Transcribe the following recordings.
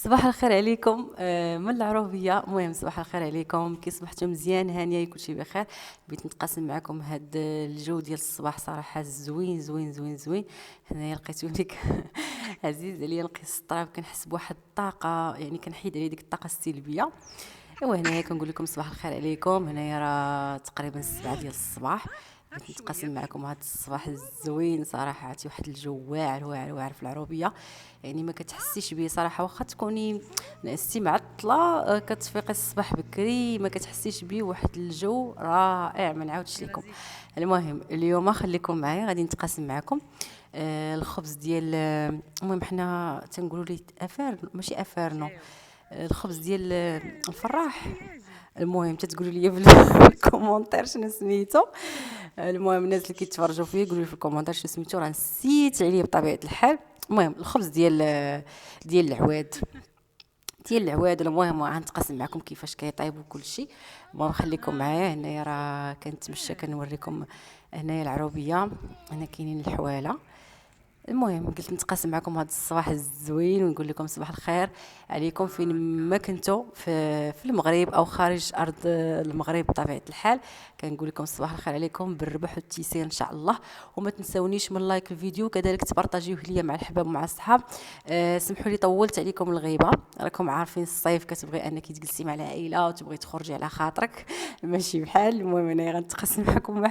صباح الخير عليكم من العروبيه. المهم صباح الخير عليكم، كي صبحتوا مزيان هانيه كلشي بخير. بغيت نتقاسم معكم هاد الجو ديال الصباح صراحه زوين زوين زوين زوين. هنايا لقيتو ديك عزيز عليا نقيس الطراب، كنحس بواحد الطاقه، يعني كنحيد عليه ديك الطاقه السلبيه. ايوا هنايا كنقول لكم صباح الخير عليكم. هنايا راه تقريبا 7 ديال الصباح. بغيت نتقاسم معكم هذا الصباح الزوين صراحه. عرفتي واحد الجو واعر واعر واعر في العروبيه، يعني ما كتحسيش به صراحه. واخا تكوني نعستي معطله كتفيقي الصباح بكري ما كتحسيش به. واحد الجو رائع ما نعاودش لكم. المهم اليوم خليكم معايا، غادي نتقاسم معكم الخبز ديال المهم حنا تنقولوا ليه افار ماشي افارنو. الخبز ديال الفراح. المهم تتقولوا لي في الكومونتير شنو سميتو. المهم الناس اللي كيتفرجوا فيا قولوا لي في الكومونتير شنو سميتو، راه نسيت عليه بطبيعه الحال. المهم الخبز ديال العواد. المهم غنتقاسم معكم كيفاش كيطيب وكل شيء. المهم خليكم معايا. هنايا راه كنتمشى كنوريكم هنايا العروبيه، هنا كاينين الحواله. المهم قلت نتقاسم معكم هذا الصباح الزوين ونقول لكم صباح الخير عليكم فين ما كنتوا في المغرب او خارج ارض المغرب بطبيعه الحال. كنقول لكم صباح الخير عليكم بالربح والتيسير ان شاء الله. وما تنسونيش من لايك الفيديو، كذلك تبارطاجيوه ليا مع الحباب ومع الصحاب. سمحوا لي طولت عليكم الغيبه، راكم عارفين الصيف كتبغي انك تجلسي مع العائله وتبغي تخرجي على خاطرك ماشي بحال. المهم انا غنتقاسم معكم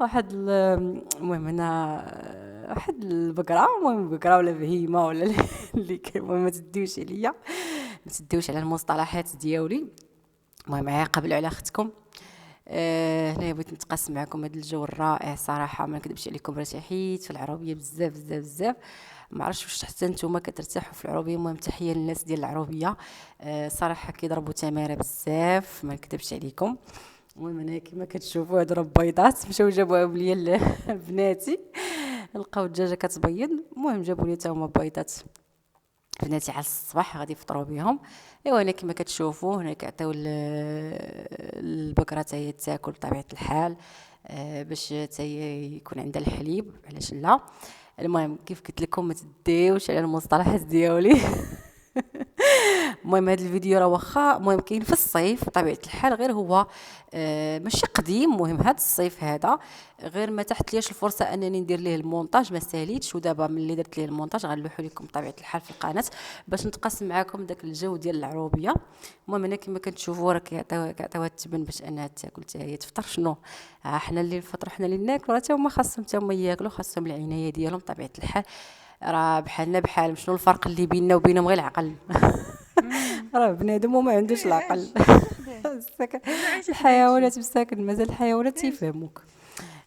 المهم انا واحد البقره، المهم بقره ولا بهيمه ولا اللي المهم ما تديوش عليا، ما تديوش على المصطلحات ديالي. المهم عاقبلوا على اختكم. هنا بغيت نتقاسم معكم هذا الجو الرائع صراحه. ما نكذبش عليكم ارتحيت في العربيه بزاف بزاف بزاف. ما عرفتش واش حتى نتوما كترتاحوا في العروبيه. المهم تحيه للناس ديال العروبيه، صراحه كيضربوا تماره بزاف ما نكذبش عليكم. المهم انا كما كتشوفوا هادو راه بيضات مشاو جابوهم ليا بناتي، لقاو الدجاجه كتبيض. المهم جابوا لي حتى هما بيضات بناتي على الصباح غادي يفطروا بهم. ايوا انا كما كتشوفوا هنا كيعطيو البقره حتى هي تاكل بطبيعه الحال، باش حتى هي يكون عندها الحليب، علاش لا. المهم كيف قلت لكم ما تديوش على المصطلحات ديالي. المهم هذا الفيديو راه واخا المهم كاين في الصيف بطبيعه الحال، غير هو ماشي قديم. المهم هذا الصيف هذا غير ما تحت ليش الفرصه انني ندير ليه المونتاج ما ساليتش، ودابا ملي درت ليه المونتاج غنلوحو لكم بطبيعه الحال في القناه باش نتقاسم معكم داك الجو ديال العروبيه. المهم انا كما كتشوفوا راه كيعطيوها التبن باش انها تاكل حتى هي تفطر. شنو حنا اللي نفطروا حنا اللي ناكلوا، راه حتى هما خاصهم حتى هما ياكلوا، خاصهم العنايه ديالهم بطبيعه الحال. راه بحالنا بحال، شنو الفرق اللي بيننا وبينهم؟ غير العقل. راه بنادم وما عندوش العقل. الحيوانات مساكن مازال الحيوانات تيفهموك.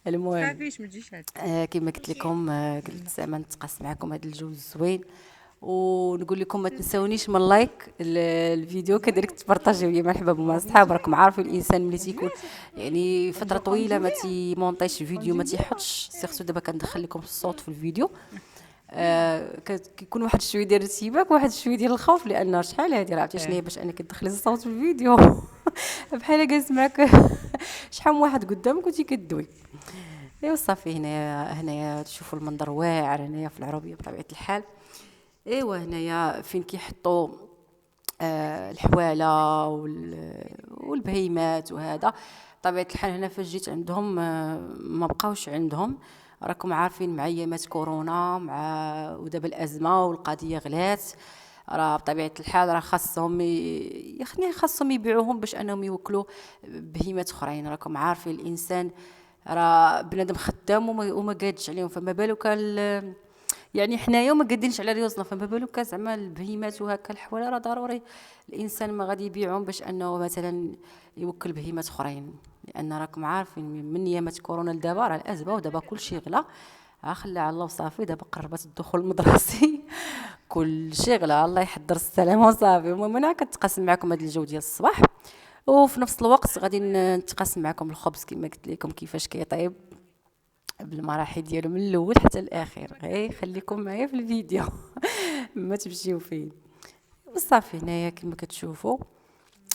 المهم تخافيش ما تجيش هاد كما قلت لكم قلت زعما نتقاسم معكم هذا الجو الزوين، ونقول لكم ما تنسونيش من لايك الفيديو، كذلك تبارطاجيو ليا مع الحباب ومع الصحاب. راكم عارفين الانسان ملي تيكون يعني فتره طويله ما تيمونطيش فيديو ما تيحطش سيرتو. دابا كندخل لكم الصوت في الفيديو، كيكون واحد شويه ديال الارتباك واحد شويه ديال الخوف، لان شحال هذه راه عرفتي شنو هي باش انك تدخلي الصوت في الفيديو. بحال جالس معك شحال من واحد قدامك وانتي كدوي. ايوا صافي. هنايا تشوفوا المنظر واعر هنايا في العربيه بطبيعه الحال. ايوا هنايا فين كيحطوا الحواله والبهيمات وهذا. بطبيعه الحال هنا فاش جيت عندهم ما بقاوش عندهم. راكم عارفين مع ايامات كورونا مع ودابا الازمه والقضيه غلات، راه بطبيعه الحال راه خاصهم يبيعوهم باش انهم يوكلوا بهيمات اخرين. راكم عارفين الانسان راه بنادم خدام وما قادش عليهم، فما بالك يعني حنايا ما قادينش على ريوسنا، فما بالك زعما البهيمات وهكا الحواله. راه ضروري الانسان ما غادي يبيعهم باش انه مثلا يوكل بهيمات اخرين، لان راكم عارفين من ايامات كورونا لدابا راه الازمه ودابا كلشي غلا. خلى على الله وصافي. دابا قربت الدخول المدرسي كل شيء غلا، الله يحضر السلامه وصافي. المهم انا كنتقاسم معكم هذا الجو ديال الصباح، وفي نفس الوقت غادي نتقاسم معكم الخبز كما قلت لكم كيفاش كيطيب بالمراحل ديالو من الاول حتى الاخير. غير خليكم معايا في الفيديو. ما تمشيو فين بصافي. هنايا كما كتشوفوا.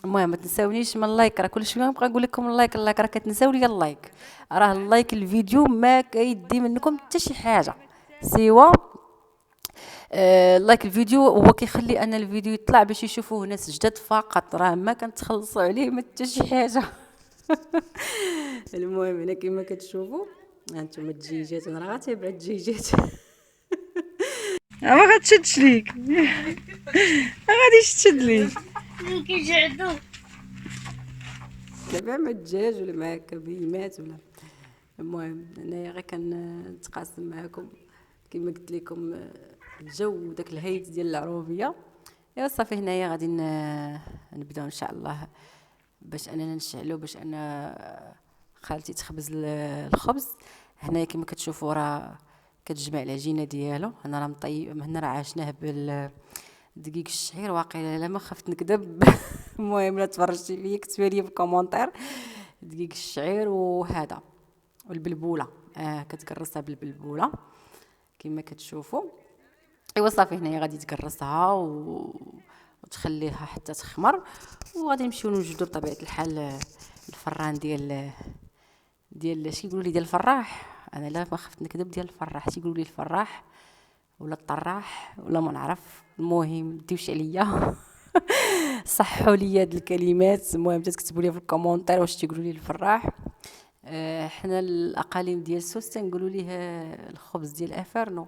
المهم ما تنساونيش من اللايك، راه كل شويه نبقى نقول لكم اللايك اللايك، راه كتنساو لي اللايك. راه اللايك الفيديو ما كيدي منكم حتى شي حاجه سوا لايك الفيديو هو كيخلي ان الفيديو يطلع باش يشوفوه ناس جداد فقط، راه ما كنتخلصوا عليه ما حتى شي حاجه. المهم هنا كما كتشوفوا هانتوما الدجيجات، انا راه غتبع الدجيجات. ما غتشدش ليك. ما غاديش تشد ليك. كيجعدوا. دابا مع الدجاج ولا مع كبيمات ولا. المهم انايا غير كنتقاسم معكم كما قلت لكم الجو وداك الهيت ديال العروبيه. ايوا صافي هنايا غادي نبداو ان شاء الله باش اننا نشعلو، باش انا خالتي تخبز الخبز. هنايا كما كتشوفوا راه كتجمع العجينه ديالو. انا راه مطيب هنا، راه عاشناه دقيق الشعير واقيلا، لا ما خفت نكذب. المهم لا تفرجتي فيا كتبوا لي في الكومونتير دقيق الشعير وهذا والبلبوله. كتقرصها بالبلبوله كما كتشوفوا. ايوا صافي هنايا غادي تقرصها وتخليها حتى تخمر، وغادي نمشيو نوجدوا بطبيعه الحال الفران ديال شي يقولوا لي ديال الفراح. انا لا ما خفت نكذب، ديال الفراح تيقولوا لي الفراح ولا الطراح ولا ما نعرف. المهم ديوش عليا. صحوا لي هاد الكلمات. المهم تكتبوا لي في الكومونتير واش تيقولوا لي الفراح. حنا الاقاليم ديال سوس تنقولوا ليه الخبز ديال الافرنو،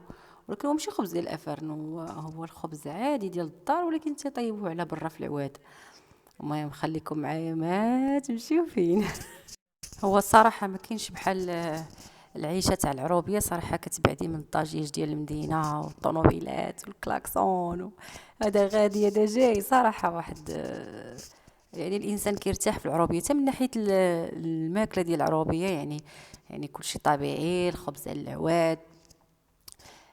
ولكن هو ماشي خبز ديال الافرنو، هو الخبز عادي ديال الدار ولكن تيطيبوه على برا في العواد. المهم خليكم معايا ما تمشيو فين. هو الصراحه ما كاينش بحال العيشه تاع العروبيه صراحه. كتبعدي من الضجيج ديال المدينه والطوموبيلات والكلاكسون هذا غادي هذا جاي. صراحه واحد يعني الانسان كيرتاح في العروبيه حتى من ناحيه الماكله ديال العروبيه. يعني كلشي طبيعي، الخبز على العواد،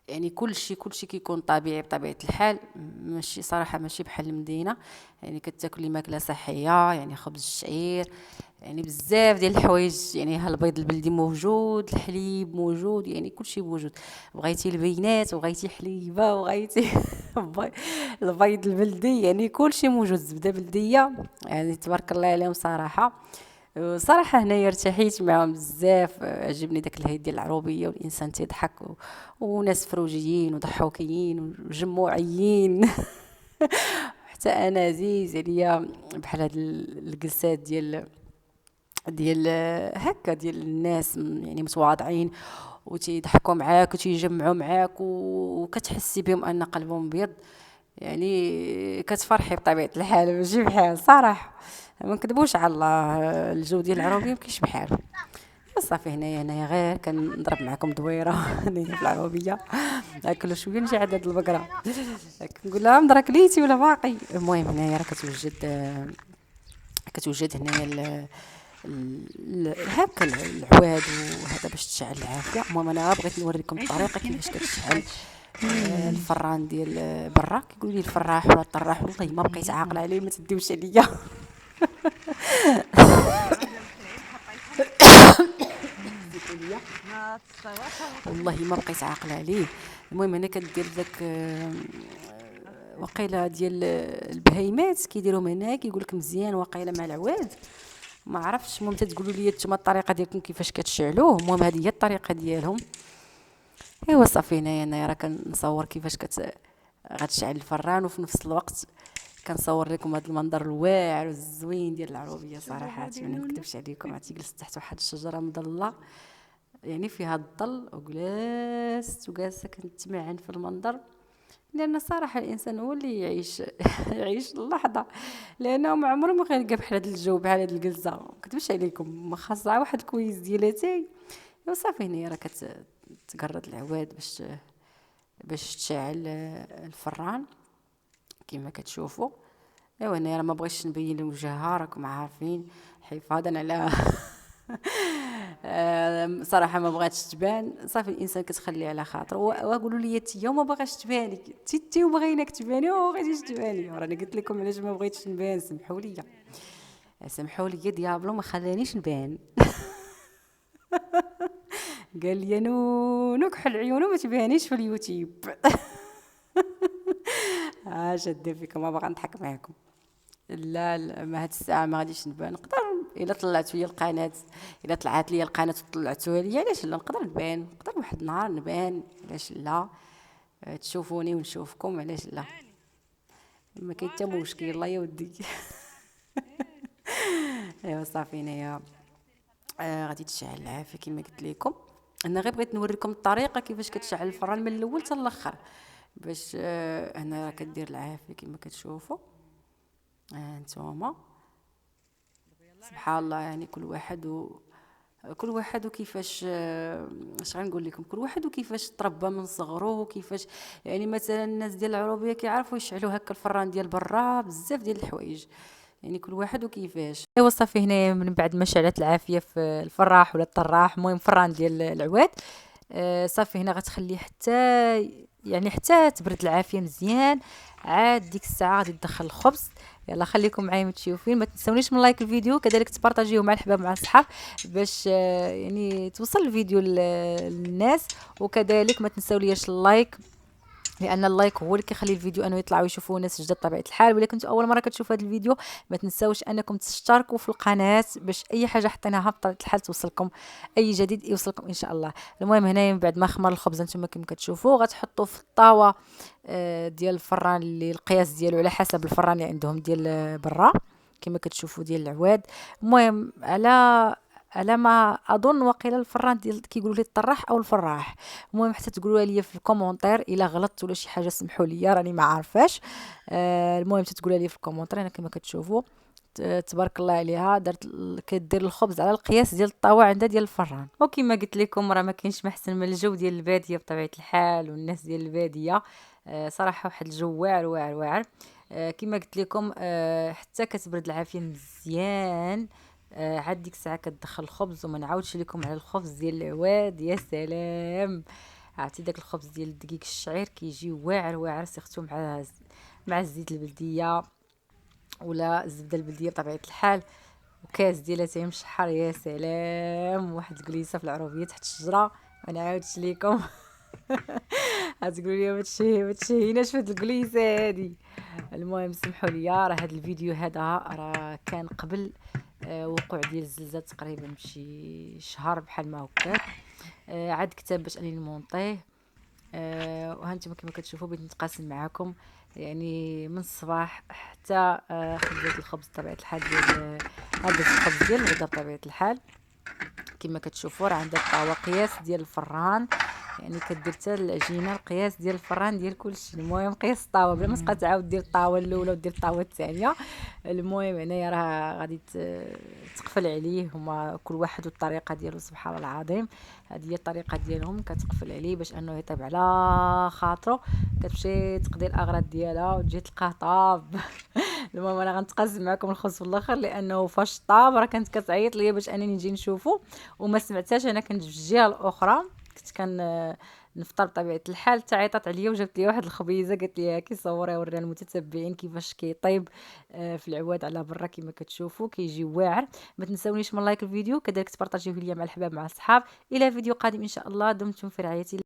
يعني كلشي كيكون طبيعي بطبيعه الحال. ماشي صراحه ماشي بحال المدينه، يعني كتاكلي ماكله صحيه، يعني خبز الشعير، يعني بزاف ديال الحوايج. يعني البيض البلدي موجود، الحليب موجود، يعني كلشي موجود. بغيتي البينات وبغيتي حليبه وبغيتي البيض البلدي، يعني كلشي موجود. زبده بلديه يعني تبارك الله عليهم صراحه. صراحة هنايا ارتحيت معهم بزاف. عجبني داك الهيد ديال العروبية والإنسان تيضحك وناس فروجيين وضحوكيين وجموعيين. حتى أنا عزيز عليا بحال هاد الجلسات ديال هكا ديال الناس يعني متواضعين وتيضحكوا معاك وتيجمعوا معاك وكتحسي بهم ان قلبهم بيض. يعني كتفرحي بطبيعه الحال ماشي بحال صراحه ما نكذبوش على الله. الجو ديال العروبيه ما كاينش بحال. صافي هنايا غير كنضرب معكم دويره. هنايا في العروبيه ناكلوا شويه نجي عاد هاد البقره كنقول لها مدرا كليتي ولا باقي. المهم هنايا راه كتوجد هنايا هكا العواد وهذا باش تشعل العافيه. المهم انا بغيت نوريكم الطريقه كيفاش كتشعل الفران ديال برا. كيقولوا لي الفراح ولا الطراح، والله ما بقيت عاقله عليه ما تديوش عليا. والله ما بقيت عاقله عليه. المهم هنا كدير داك وقيله ديال البهيمات كيديروهم هنا كيقول لك مزيان وقيله مع العواد. ما عرفتش. المهم تقولوا لي نتوما الطريقه ديالكم كيفاش كتشعلوه. المهم هذه هي الطريقه ديالهم. ايوا صافي هنايا راه كنصور كيفاش غتشعل الفران، وفي نفس الوقت كنصور لكم هذا المنظر الواعر والزوين ديال العروبيه. صراحه ما نكذبش عليكم، عرفتي جلست تحت واحد الشجره مظله يعني فيها الظل وجالسه كنتمعن في المنظر. لان صراحه الانسان هو اللي يعيش اللحظه، لانه ما عمره ما غيلقى بحال هذا الجو بحال هذه الجلسه. ما كتبش عليكم ما خاصها واحد الكويس ديالاتي. وصافي هنا راه كتقرد العواد باش تشعل الفران كما كتشوفوا. ايوا انا راه ما بغيتش نبين وجهها راكم عارفين حفاظا على صراحه ما بغاتش تبان. صافي الانسان كتخليه على خاطر. وقولوا لي تيا وما باغاش تباني تي وبغيناك تباني وما غاديش تباني. راني قلت لكم علاش ما بغيتش نبان. سمحوا لي ديابلو ما خلانيش نبان. قال لي نونو كحل عيونو ما تبانيش في اليوتيوب. شاده فيكم ما باغا نضحك معكم. لا ما هاد الساعه ما غاديش نبان. نقدر الا طلعت لي القناه، الا طلعت لي القناه وطلعتوها لي علاش لا نقدر نبان. نقدر واحد النهار نبان علاش لا. تشوفوني ونشوفكم، علاش لا؟ ما كاين حتى مشكل. الله يا ودي. ايوا صافي هنايا غادي تشعل العافيه كما قلت لكم. انا غير بغيت نوريكم الطريقه كيفاش كتشعل الفران من الاول حتى الاخر، باش هنا راه كدير العافيه كما كتشوفوا. نتوما سبحان الله، يعني كل واحد وكيفاش اش غنقول لكم، كل واحد وكيفاش تربى من صغره، وكيفاش يعني مثلا الناس ديال العروبيه كيعرفوا يشعلوا هكا الفران ديال برا بزاف ديال الحوايج، يعني كل واحد وكيفاش. ايوا صافي هنا من بعد ما شعلت العافيه في الفراح ولا الطراح، المهم فران ديال العواد، صافي هنا غتخليه حتى تبرد العافيه مزيان. عاد ديك الساعه غادي تدخل الخبز. يلا خليكم معايا متشوفين، ما تنسونيش من لايك الفيديو، كذلك تبارطاجيوه مع الحباب مع الصحاب، باش يعني توصل الفيديو للناس، وكذلك ما تنساوليش اللايك، لان اللايك هو اللي كيخلي الفيديو انه يطلع ويشوفوه ناس جداد بطبيعه الحال. ولا كنتوا اول مره كتشوفوا هذا الفيديو، ما تنساوش انكم تشتركوا في القناه، باش اي حاجه حطيناها بطبيعه الحال توصلكم، اي جديد يوصلكم ان شاء الله. المهم هنايا من بعد ما خمر الخبز نتوما كما كتشوفوا، غتحطوا في الطاوه ديال الفران اللي القياس ديالو على حسب الفران اللي عندهم ديال برا كما كتشوفوا ديال العواد. المهم على ما اظن وقيلا الفران ديال كيقولوا لي الطراح او الفراح. المهم حتى تقولوا لي في الكومونتير الا غلطت ولا شي حاجه، سمحوا لي راني ما عارفاش. المهم تقولوا لي في الكومونتير. انا كما كتشوفوا تبارك الله عليها كدير الخبز على القياس ديال الطاوه عندها ديال الفران. وكما قلت لكم راه ما كاينش ما احسن من الجو ديال الباديه بطبيعه الحال، والناس ديال الباديه صراحه واحد الجو واعر واعر واعر. كما قلت لكم حتى كتبرد العافيه مزيان. عاد ديك الساعه كتدخل الخبز، وما نعاودش لكم على الخبز ديال العواد. يا سلام، عرفتي داك الخبز ديال الدقيق الشعير كيجي واعر واعر، سيختو مع الزيت البلديه ولا الزبده البلديه بطبيعه الحال، وكاس ديال اتاي مشحر. يا سلام، واحد الجليسه في العروبيه تحت الشجره، ما نعاودش لكم. غتقولوا لي ما تشهيناش في هاد الجليسه هادي. المهم سمحوا لي، راه هاد الفيديو هذا راه كان قبل وقوع ديال الزلزال تقريبا بشي شهر بحال ما هكاك. عاد كتاب باش اني نمونطيه. وهانتوما كما كتشوفوا بغيت نتقاسم معكم يعني من الصباح حتى خبزات الخبز بطبيعه الحال ديال هذا الخبز ديال الغدا بطبيعه الحال. كما كتشوفوا راه عندها الطاوه قياس ديال الفران، يعني كدير حتى العجينه القياس ديال الفران ديال كلشي. المهم قياس الطاوه بلا ما تبقى تعاود دير الطاوه الاولى ودير الطاوه الثانيه. المهم هنايا راه غادي تقفل عليه، هما كل واحد والطريقه ديالو سبحان الله العظيم. هذه هي الطريقه ديالهم، كتقفل عليه باش انه يطيب على خاطرو، كتمشي تقضي الاغراض ديالها وتجي تلقاه طاب. المهم انا غنتقاسم معكم الخبز في الاخر، لانه فاش طاب راه كانت كتعيط ليا باش انني نجي نشوفو وما سمعتهاش. انا كنت في الجهه الاخرى، كنت نفطر بطبيعه الحال، حتى عيطات عليا وجابت لي واحد الخبيزه، قالت لي هاكي صوري وريها المتتبعين كيفاش كيطيب في العواد على برا كما كتشوفوا كيجي واعر. ما تنساونيش من لايك الفيديو، كذلك تبارطاجيوه ليا مع الحباب مع الصحاب. الى فيديو قادم ان شاء الله، دمتم في رعايه الله.